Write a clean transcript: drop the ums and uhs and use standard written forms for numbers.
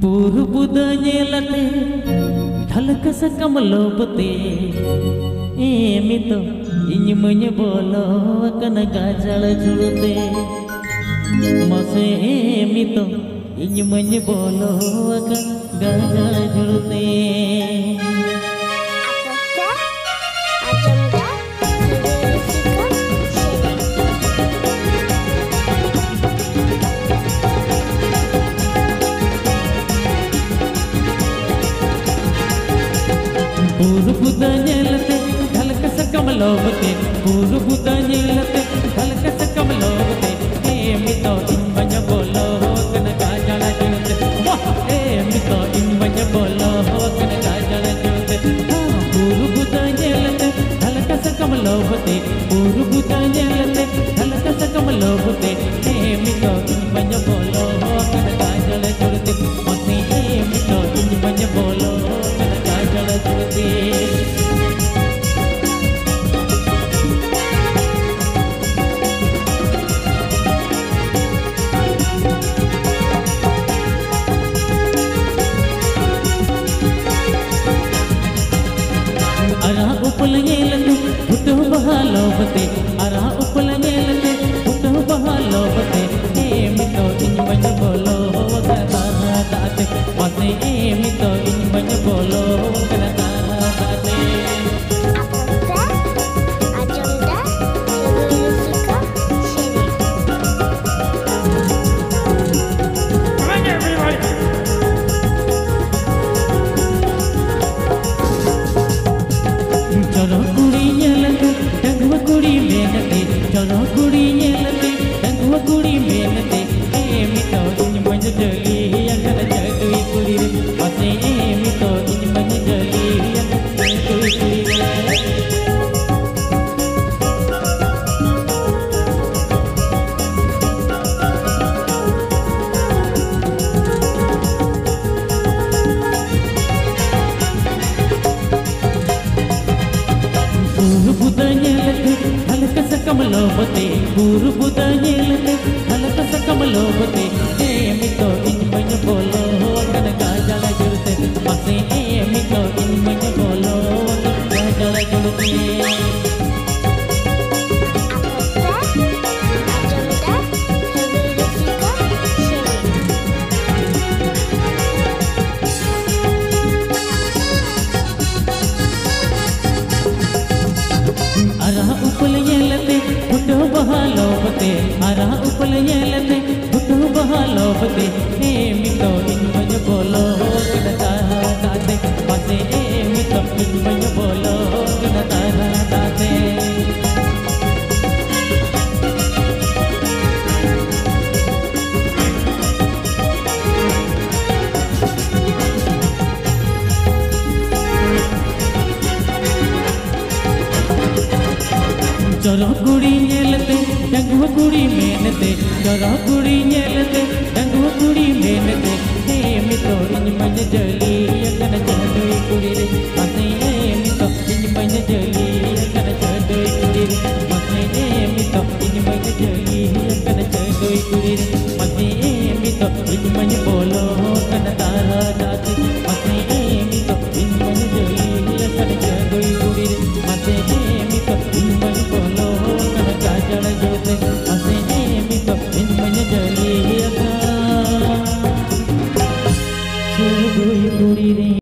पूर्वुदयेलते ढलकस कमलोबते एमितो इन्मय बोलो कन गाजल जुड़ते मसे एमितो इन्मय बोलो कन गाजल जुड़ते पूर्वुदयेलते ढलकस कमलोबते पूर्वुदयेलते ढलकस कमलोबते एमितो इन्मय बोलो कन गाजल जुड़ते एमितो इन्मय बोलो कन गाजल जुड़ते पूर्वुदयेलते ढलकस कमलोबते पूर्वुदयेलते ढलकस कमलोबते एमितो इन्मय बोलो कन गाजल जुड़ते मसी एमितो इन्मय बोलो कन गाजल जुड़ते अरा उपलयेलते पुटो बहालोबते अरा उपलयेलते पुटो बहालोबते एमितो इन्मय बोलो कन दाते मसे एमितो इन्मय बोलो कन दाते चलो कुड़ी येलते डंगवा कुड़ी मेलते चलो कुड़ी येलते डंगवा कुड़ी मेलते एमितो इन्मय जली अगर जगई कुड़ी रे मसे एमितो इन्मय जली अगर जगई कुड़ी रे पूर्वुदयेलते ढलकस कमलोबते पूर्वुदयेलते ढलकस कमलोबते एमितो इन्मय बोलो कन गाजल जुड़ते मसे एमितो इन्मय बोलो कन गाजल जुड़ते अरा उपलयेलते पुटो बहालोबते अरा उपलयेलते पुटो बहालोबते एमितो इन्मय बोलो कन दाते मसे एमितो इन्मय बोलो कन दाते चलो कुड़ी येलते डंगवा कुड़ी मेलते चलो कुड़ी येलते डंगवा कुड़ी मेलते एमितो इन्मय जली अगर जगई कुड़ी रे मसे एमितो इन्मय जली अगर जगई कुड़ी रे मसे एमितो इन्मय जली अगर जगई कुड़ी रे मसे एमितो इन्मय बोलो कन दाते मसे एमितो इन्मय जली अगर जगई कुड़ी रे मसे एमितो इन्मय बोलो कन गाजल जुड़ते मसे एमितो इन्मय जली अगर जगई कुड़ी रे।